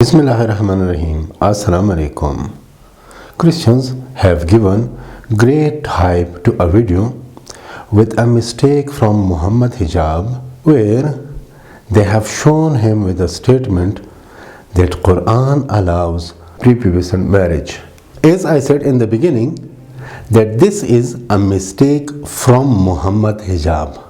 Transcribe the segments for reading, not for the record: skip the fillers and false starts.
Bismillahirrahmanirrahim. Assalamu alaikum. Christians have given great hype to a video with a mistake from Mohammad Hijab where they have shown him with a statement that Quran allows pre-pubescent marriage. As I said in the beginning, that this is a mistake from Mohammad Hijab.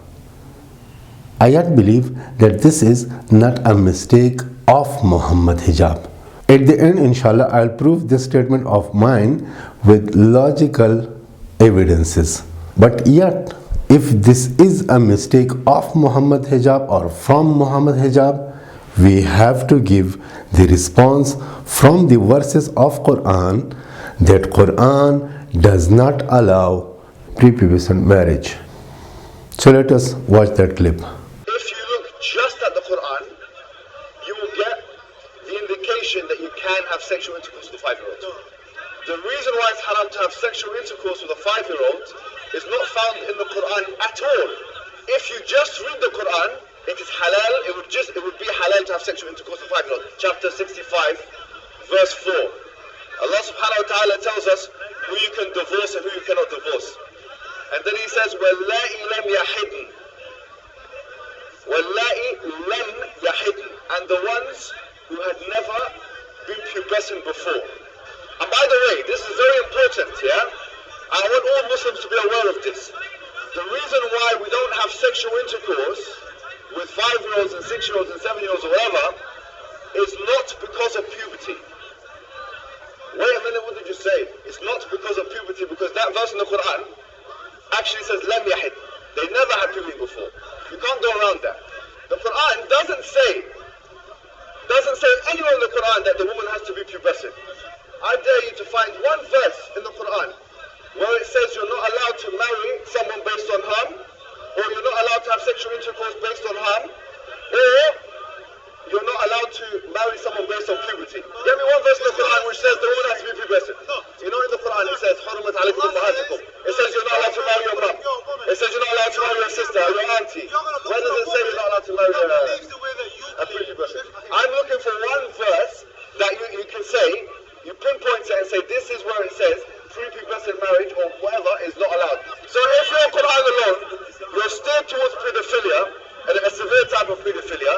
I yet believe that this is not a mistake of Mohammad Hijab. At the end, inshallah, I'll prove this statement of mine with logical evidences. But yet, if this is a mistake of Mohammad Hijab or from Mohammad Hijab, we have to give the response from the verses of Quran that Quran does not allow pre-pubescent marriage. So let us watch that clip. If you look just at the Quran, you will get the indication that you can have sexual intercourse with a 5-year-old. The reason why it's haram to have sexual intercourse with a 5-year-old is not found in the Quran at all. If you just read the Quran, it is halal, it would be halal to have sexual intercourse with a 5-year-old. Chapter 65, verse 4. Allah subhanahu wa ta'ala tells us who you can divorce and who you cannot divorce. And then he says, وَاللَّائِ لَمْ يَحِدْنَ وَاللَّائِ لَمْ يَحِدْنَ, and the ones who had never been pubescent before. And by the way, this is very important, yeah? I want all Muslims to be aware of this. The reason why we don't have sexual intercourse with 5-year-olds and 6-year-olds and 7-year-olds or whatever is not because of puberty. Wait a minute, what did you say? It's not because of puberty, because that verse in the Quran actually says lam yahid. They never had puberty before. You can't go around that. The Quran doesn't say anywhere in the Quran that the woman has to be pubescent. I dare you to find one verse in the Quran where it says you're not allowed to marry someone based on harm, or you're not allowed to have sexual intercourse based on harm, or you're not allowed to marry someone based on puberty. Give me one verse in the Quran which says the woman has to be pubescent. You know, in the Quran it says حُرِّمَتْ عَلَيْكُمْ أُمَّهَاتُكُمْ. It says you're not allowed to marry your mum. It says you're not allowed to marry your sister or your auntie. Where does it say you're not allowed to marry a pre-pubescent? I'm looking for one verse that you can say, you pinpoint it and say this is where it says pre-pubescent marriage or whatever is not allowed. So if you're Quran alone, you're steered towards pedophilia, and a severe type of pedophilia,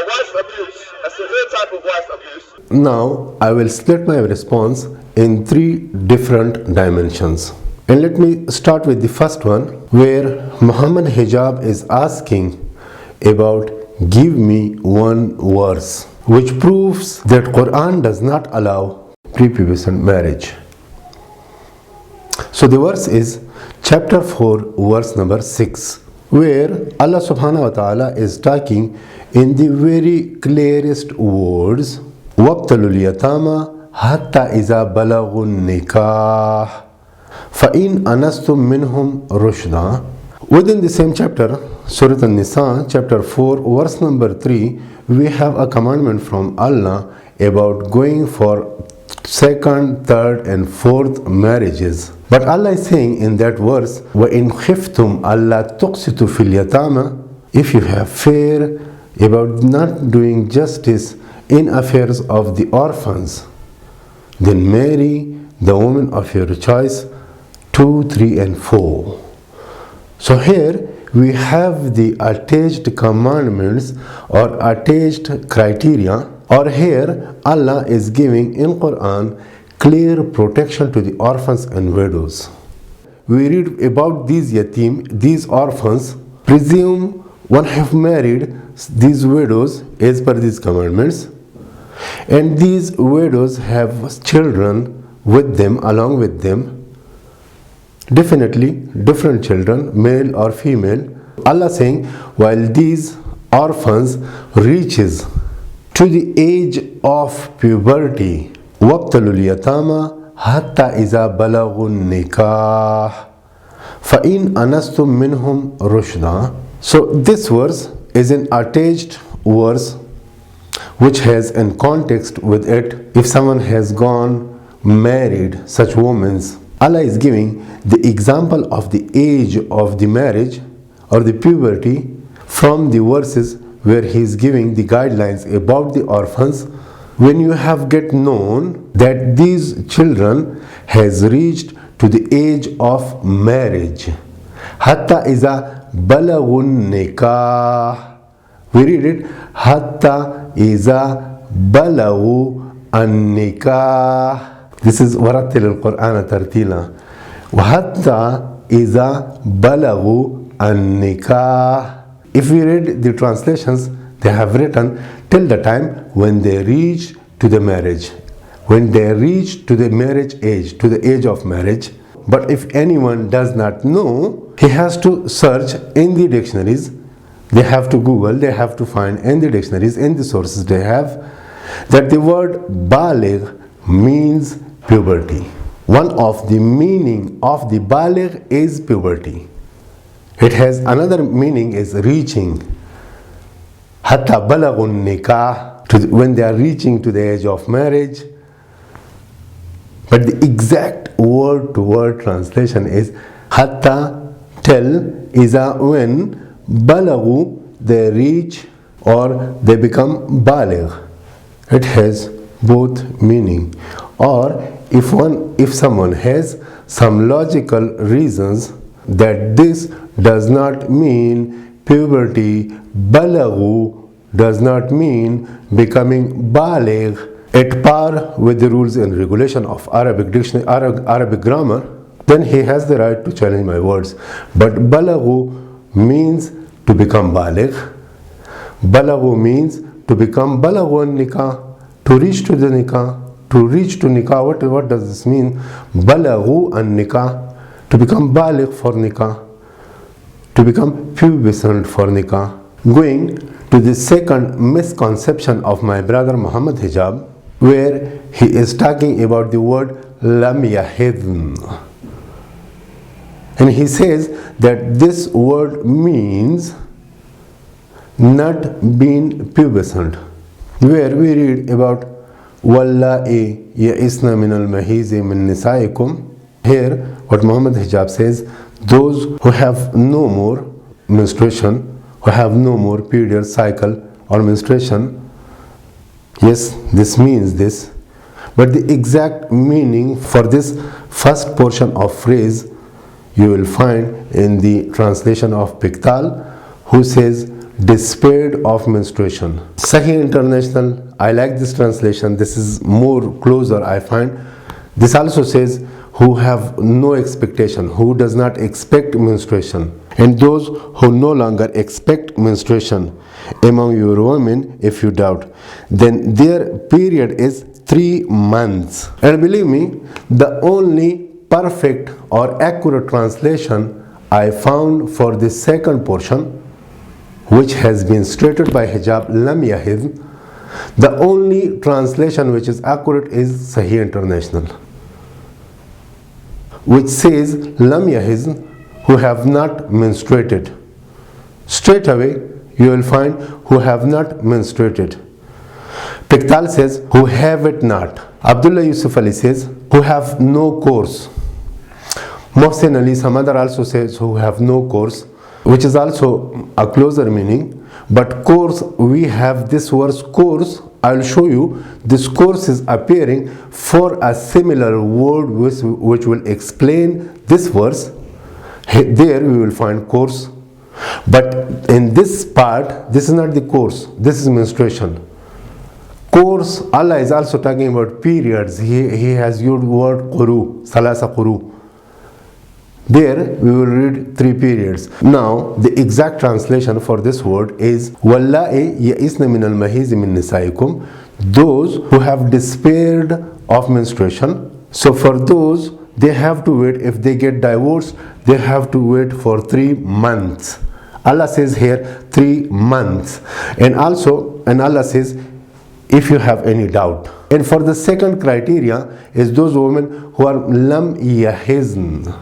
wife abuse, a severe type of wife abuse. Now, I will split my response in 3 different dimensions. And let me start with the first one, where Mohammad Hijab is asking about give me one verse which proves that Quran does not allow pre-pubescent marriage. So the verse is chapter 4, verse number 6, where Allah subhanahu wa ta'ala is talking in the very clearest words, وَابْتَلُوا الْيَتَامَى حَتَّى إِذَا بَلَغُوا النِّكَاحَ فَإِنْ أَنَسْتُمْ مِنْهُمْ رُشْدًا. Within the same chapter, Surah An-Nisa, chapter 4, verse number 3, we have a commandment from Allah about going for 2nd, 3rd and 4th marriages. But Allah is saying in that verse, وَإِنْ خِفْتُمْ أَلَّا تُقْسِطُوا فِي الْيَتَامَى, if you have fear about not doing justice in affairs of the orphans, then marry the woman of your choice 2, 3 and 4. So here we have the attached commandments or attached criteria, or here Allah is giving in Quran clear protection to the orphans and widows. We read about these yatim, these orphans, presume one have married these widows as per these commandments, and these widows have children with them, along with them, definitely different children, male or female. Allah saying, while these orphans reaches to the age of puberty, وَابْتَلُوا الْيَتَامَى حَتَّى إِذَا بَلَغُوا النِّكَاحَ فَإِنْ أَنَسْتُمْ مِنْهُمْ رُشْدًا. So this verse is an attached verse which has in context with it, if someone has gone married such women, Allah is giving the example of the age of the marriage or the puberty from the verses where he is giving the guidelines about the orphans when you have get known that these children has reached to the age of marriage. Hatta iza balagun nikah. We read it. Hatta iza balagu an nikah. This is warattil al-Quran tartila. Hatta iza balagu an nikah. If we read the translations, they have written till the time when they reach to the marriage. When they reach to the marriage age, to the age of marriage. But if anyone does not know, he has to search in the dictionaries. They have to Google, they have to find in the dictionaries, in the sources they have, that the word baligh means puberty. One of the meaning of the baligh is puberty. It has another meaning is reaching. Hatta balagun nikah, when they are reaching to the age of marriage. But the exact word to word translation is hatta till iza when balagu they reach or they become baligh. It has both meaning. Or if someone has some logical reasons that this does not mean puberty, balagu does not mean becoming baligh, at par with the rules and regulation of Arabic dictionary, Arabic grammar, then he has the right to challenge my words. But balagu means to become baligh. Balagu means to become balagun nikah, to reach to the nikah. To reach to nikah, what does this mean? Balagu an nikah, to become baligh for nikah, to become pubescent for nikah. Going to the second misconception of my brother Mohammad Hijab, where he is talking about the word lam yahidn. And he says that this word means not being pubescent, where we read about wallahi ya'isna min al-mahizi min nisaikum. Here what Mohammad Hijab says, those who have no more menstruation, who have no more period cycle or menstruation. Yes, this means this. But the exact meaning for this first portion of phrase you will find in the translation of Pickthall, who says despaired of menstruation. Sahih International, I like this translation. This is more closer, I find. This also says who have no expectation, who does not expect menstruation. And those who no longer expect menstruation among your women, if you doubt, then their period is 3 months. And believe me, the only perfect or accurate translation I found for the second portion, which has been stated by Hijab lam yahid, the only translation which is accurate is Sahih International, which says lam yahid, who have not menstruated. Straight away you will find who have not menstruated. Pickthall says who have it not. Abdullah Yusuf Ali says who have no course. Mohsen Ali Samadar also says who have no course, which is also a closer meaning. But course, we have this word course. I will show you this course is appearing for a similar word which will explain this verse. There we will find course. But in this part, this is not the course, this is menstruation. Course, Allah is also talking about periods. He has used word quru, salasa quru. There we will read 3 periods. Now the exact translation for this word is wallahi ya'isna min al-mahizi min nisaikum, those who have despaired of menstruation. So for those, they have to wait. If they get divorced, they have to wait for 3 months. Allah says here 3 months. And Allah says if you have any doubt. And for the second criteria is those women who are lam yahizn.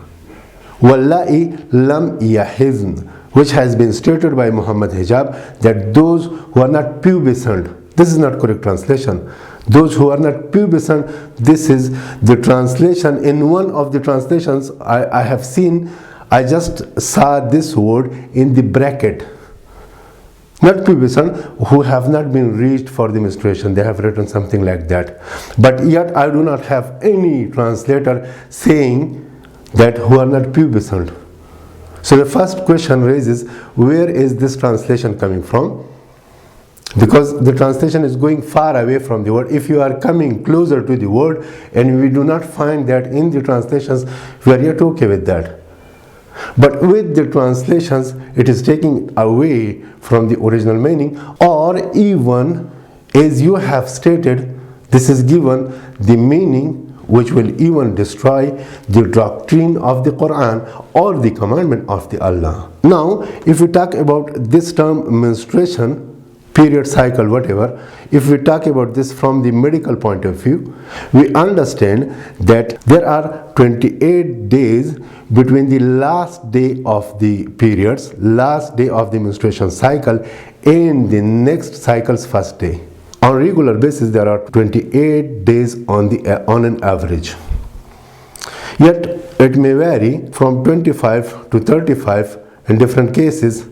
Wallahi lam yahizn, which has been stated by Mohammad Hijab that those who are not pubescent. This is not correct translation. Those who are not pubescent, this is the translation. In one of the translations I have seen, I just saw this word in the bracket. Not pubescent, who have not been reached for the menstruation. They have written something like that. But yet I do not have any translator saying that who are not pubescent. So the first question raises, where is this translation coming from? Because the translation is going far away from the word. If you are coming closer to the word and we do not find that in the translations, we are yet okay with that. But with the translations, it is taking away from the original meaning, or even as you have stated, this is given the meaning which will even destroy the doctrine of the Quran or the commandment of the Allah. Now, if we talk about this term menstruation, period, cycle, whatever, if we talk about this from the medical point of view, we understand that there are 28 days between the last day of the periods, last day of the menstruation cycle, and the next cycle's first day. On regular basis, there are 28 days on an average. Yet, it may vary from 25 to 35 in different cases.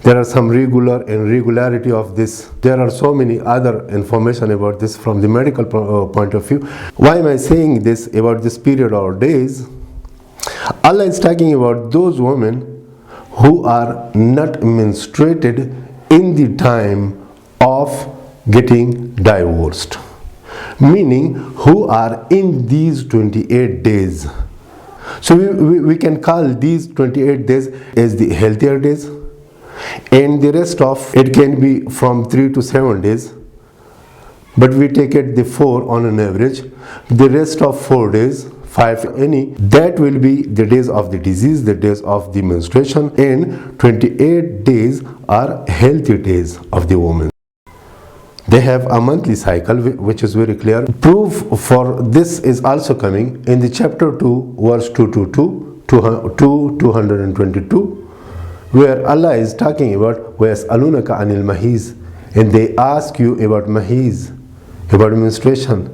There are some regular and irregularity of this. There are so many other information about this from the medical point of view. Why am I saying this about this period or days? Allah is talking about those women who are not menstruated in the time of getting divorced, meaning who are in these 28 days. So we can call these 28 days as the healthier days, and the rest of it can be from 3 to 7 days, but we take it the 4 on an average. The rest of 4 days, 5 any, that will be the days of the disease, the days of the menstruation, and 28 days are healthy days of the woman. They have a monthly cycle which is very clear. Proof for this is also coming in the chapter 2 verse 222, where Allah is talking about وَيَسْأَلُونَكَ عَنِ الْمَحِيزِ, and they ask you about mahiz, about menstruation.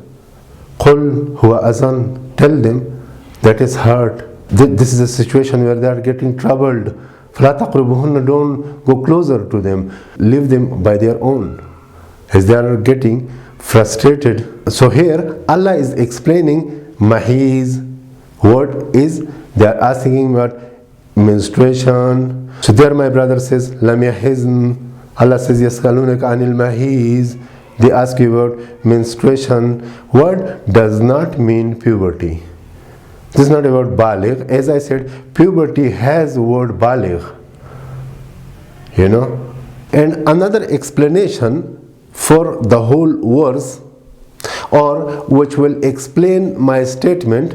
قُلْ هُوَ أَذَنٌ, tell them that is hurt. This is a situation where they are getting troubled. فَلَا تَقْرُبُهُنَّ, don't go closer to them, leave them by their own, as they are getting frustrated. So here Allah is explaining mahiz. What is? They are asking about menstruation. So there my brother says lam yahizn. Allah says yas'alunaka anil mahiz. They ask you about menstruation. What does not mean puberty. This is not about baligh. As I said, puberty has the word baligh, And another explanation for the whole verse, or which will explain my statement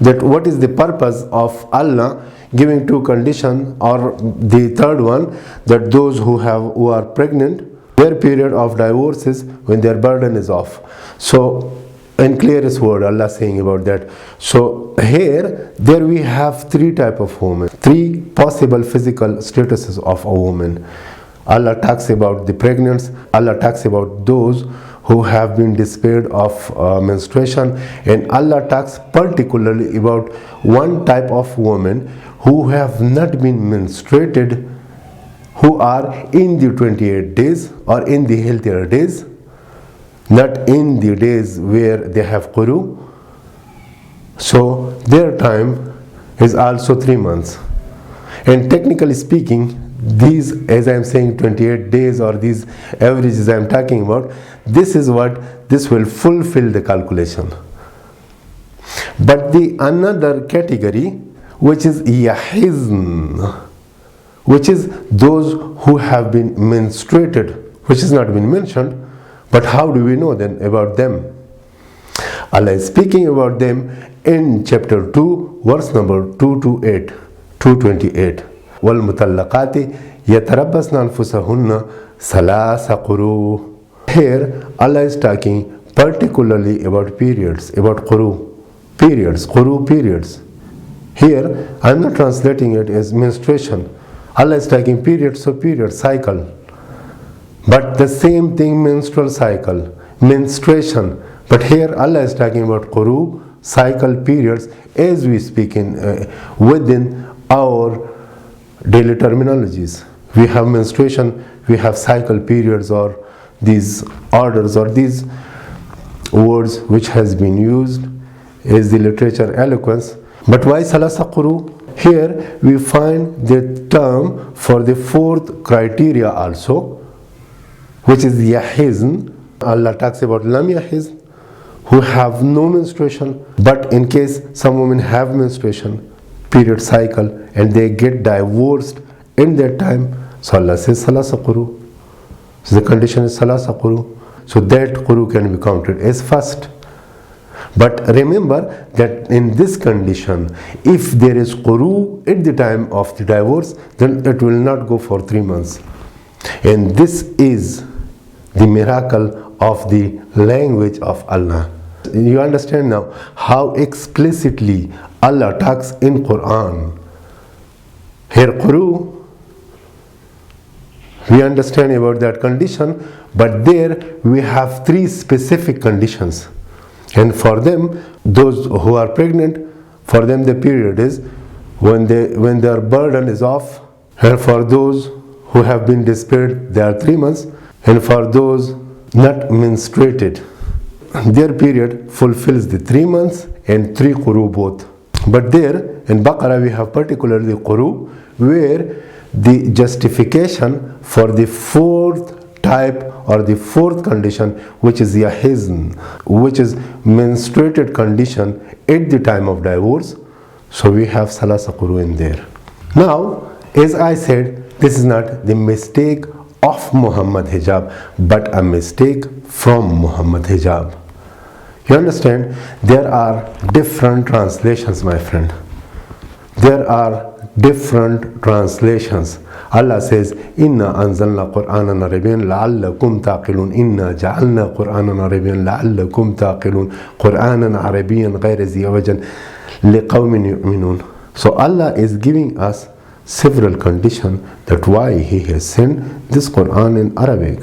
that what is the purpose of Allah giving two conditions, or the third one, that those who are pregnant, their period of divorce is when their burden is off. So in clearest word Allah saying about that. So there we have three type of women, three possible physical statuses of a woman. Allah talks about the pregnant, Allah talks about those who have been despaired of menstruation, and Allah talks particularly about one type of woman who have not been menstruated, who are in the 28 days or in the healthier days, not in the days where they have quru. So their time is also 3 months. And technically speaking, these, as I am saying, 28 days or these averages I am talking about, this is what this will fulfill the calculation. But the another category, which is yahizn, which is those who have been menstruated, which has not been mentioned, but how do we know then about them? Allah is speaking about them in chapter 2, verse number 228. وَالْمُطَلَّقَاتِ يَتَرَبَّصْنَ أَنفُسَهُنَّ ثَلَاثَ قُرُوءٍ. Here Allah is talking particularly about periods, about quru periods. Here I am not translating it as menstruation. Allah is talking period, so period, cycle. But the same thing, menstrual cycle, menstruation. But here Allah is talking about quru, cycle, periods, as we speak within our daily terminologies. We have menstruation we have cycle periods or these orders or these words which has been used is the literature eloquence. But why Salasa Quru? Here we find the term for the fourth criteria also, which is Yahizn. Allah talks about Lam Yahizn, who have no menstruation, but in case some women have menstruation, period cycle, and they get divorced in that time, so Allah says Salasa Quru. So the condition is Salasa Quru. So that Quru can be counted as first. But remember that in this condition, if there is Quru at the time of the divorce, then it will not go for 3 months. And this is the miracle of the language of Allah. You understand now how explicitly Allah talks in Quran. Here Quru, we understand about that condition, but there we have 3 specific conditions. And for them, those who are pregnant, for them the period is when their burden is off. And for those who have been despaired, they are 3 months. And for those not menstruated, their period fulfills the 3 months and 3 Quru both. But there in Baqarah we have particularly Quru, where the justification for the fourth type or the fourth condition, which is Yahizn, which is menstruated condition at the time of divorce. So we have Salasa Quru in there. Now, as I said, this is not the mistake of Mohammad Hijab, but a mistake from Mohammad Hijab. You understand? There are different translations, my friend. There are different translations. Allah says, Inna anzalna Qur'anan Arabiyyan la'allakum taqilun. Inna ja'alna Qur'anan Arabiyyan la'allakum taqilun. Qur'anan Arabiyyan ghayra zi wajan liqawmin yu'minun. So Allah is giving us several conditions that why He has sent this Quran in Arabic.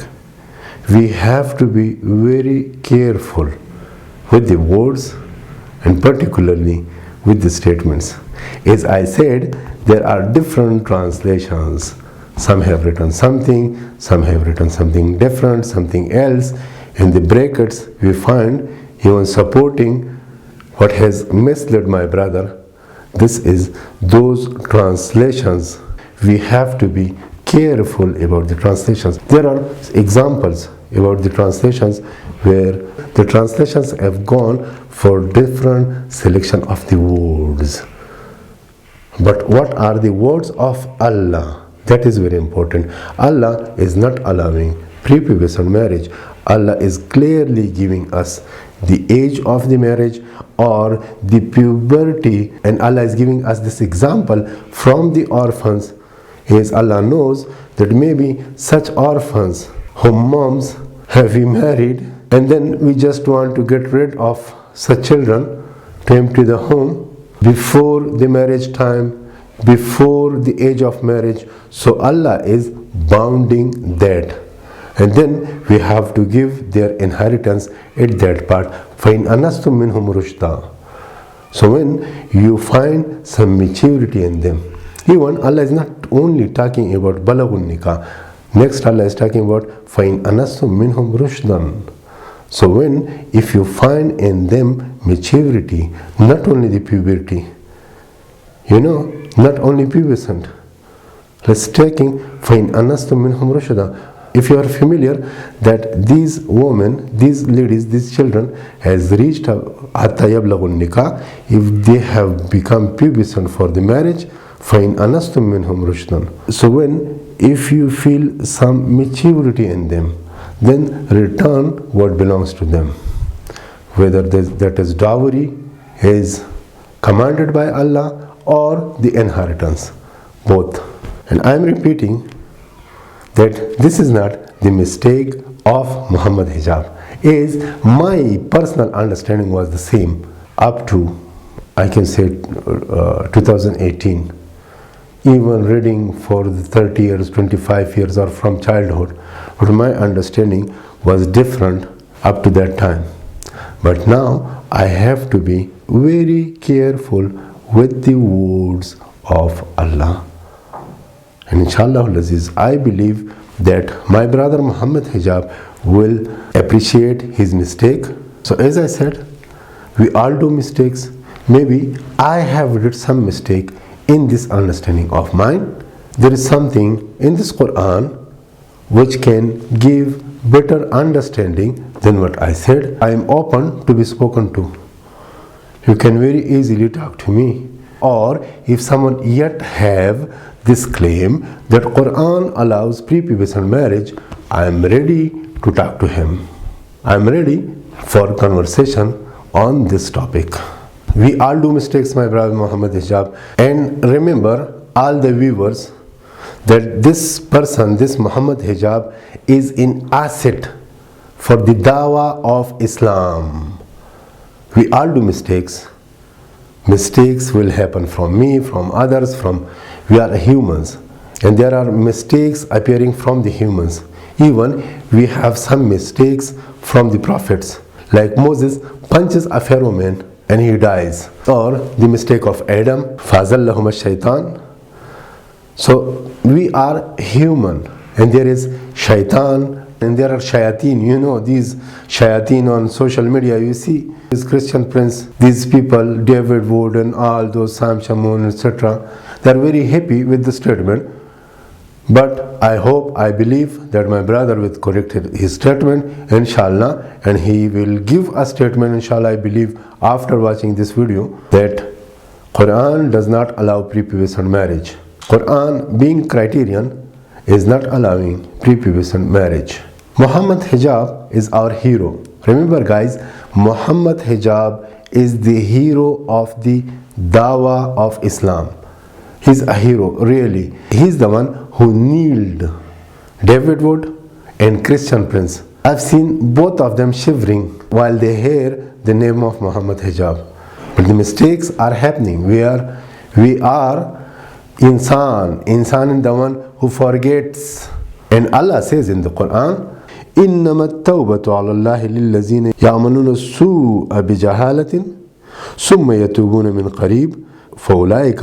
We have to be very careful with the words and particularly with the statements. As I said, there are different translations. Some have written something, some have written something different, something else. In the brackets, we find even supporting what has misled my brother. This is those translations. We have to be careful about the translations. There are examples about the translations where the translations have gone for different selection of the words. But what are the words of Allah? That is very important. Allah is not allowing pre-pubescent marriage. Allah is clearly giving us the age of the marriage or the puberty, and Allah is giving us this example from the orphans, as Allah knows that maybe such orphans whom moms have remarried, and then we just want to get rid of such children to empty the home before the marriage time, before the age of marriage. So Allah is bounding that. And then we have to give their inheritance at that part. فَإِنْ أَنَسْتُم مِّنْهُمْ رُشْدًا. So when you find some maturity in them, even Allah is not only talking about balagun nikah. Next Allah is talking about فَإِنْ أَنَسْتُم مِّنْهُمْ رُشْدًا. So when, if you find in them maturity, not only the puberty, not only pubescent. Let's taking فَإِنْ أَنَسْتُم مِّنْهُمْ رُشْدًا. If you are familiar that these women, these ladies, these children has reached hatta yablaghun nikah, if they have become pubescent for the marriage, فَإِنْ أَنَسْتُم مِّنْهُمْ رُشْدًا. So if you feel some maturity in them, then return what belongs to them. Whether that is dowry is commanded by Allah or the inheritance, both. And I am repeating that this is not the mistake of Mohammad Hijab. Is my personal understanding was the same up to, I can say, 2018. Even reading for the 30 years, 25 years or from childhood. But my understanding was different up to that time. But now I have to be very careful with the words of Allah. And inshallah, I believe that my brother Mohammad Hijab will appreciate his mistake. So as I said, we all do mistakes. Maybe I have did some mistake in this understanding of mine. There is something in this Quran which can give better understanding than what I said. I am open to be spoken to. You can very easily talk to me. Or if someone yet have this claim that Quran allows pre-pubescent marriage, I am ready to talk to him. I am ready for conversation on this topic. We all do mistakes, my brother Mohammad Hijab. And remember, all the viewers, that this person, this Mohammad Hijab, is an asset for the dawah of Islam. We all do mistakes. Mistakes will happen from me, from others, we are humans. And there are mistakes appearing from the humans. Even we have some mistakes from the prophets. Like Moses punches a Pharaoh man and he dies. Or the mistake of Adam, فَأَزَلَّهُمَ الشَّيْطَانِ. So we are human, and there is shaitan and there are shayateen. You know these shayateen on social media, you see this Christian prince, these people, David Wood and all those, Sam Shamoun, etc. They are very happy with the statement. But I hope, I believe that my brother will correct his statement, inshallah, and he will give a statement, inshallah, I believe, after watching this video, that Quran does not allow pre-pubescent marriage. Quran, being criterion, is not allowing pre-pubescent marriage. Mohammad Hijab is our hero. Remember guys, Mohammad Hijab is the hero of the dawah of Islam. He's a hero, really. He's the one who kneeled David Wood and Christian Prince. I've seen both of them shivering while they hear the name of Mohammad Hijab. But the mistakes are happening. We are insan is the one who forgets. And Allah says in the Quran, إِنَّمَا التَّوْبَةُ عَلَى اللَّهِ لِلَّذِينَ يَعْمَلُونَ السُّوءَ بِجَهَالَةٍ ثُمَّ يَتُوبُونَ مِنْ قَرِيبٍ فَأُولَٰئِكَ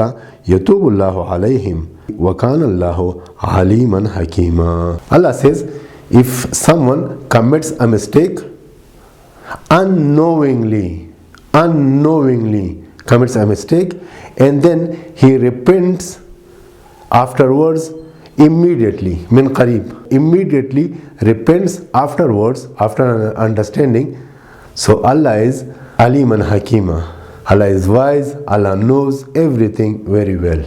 يَتُوبُ اللَّهُ عَلَيْهِمْ وَكَانَ اللَّهُ عَلِيمًا حَكِيمًا. Allah says, if someone commits a mistake, unknowingly commits a mistake, and then he repents afterwards, immediately, min qareeb, immediately repents afterwards, after understanding. So Allah is Aliman Hakima. Allah is wise, Allah knows everything very well.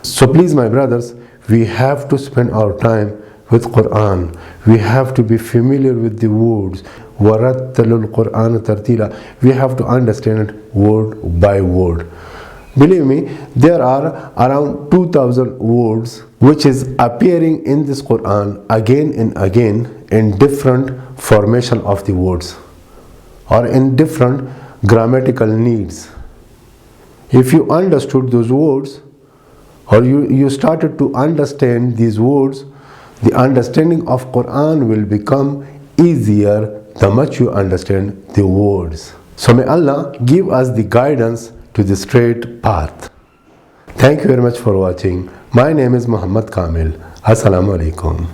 So please my brothers, we have to spend our time with Quran. We have to be familiar with the words. وَرَتَّلُ الْقُرْآنَ تَرْتِيلًا. We have to understand it word by word. Believe me, there are around 2000 words which is appearing in this Quran again and again in different formation of the words or in different grammatical needs. If you understood those words or you started to understand these words, the understanding of Quran will become easier the much you understand the words. So may Allah give us the guidance to the straight path. Thank you very much for watching. My name is Muhammad Kamil. Assalamu alaikum.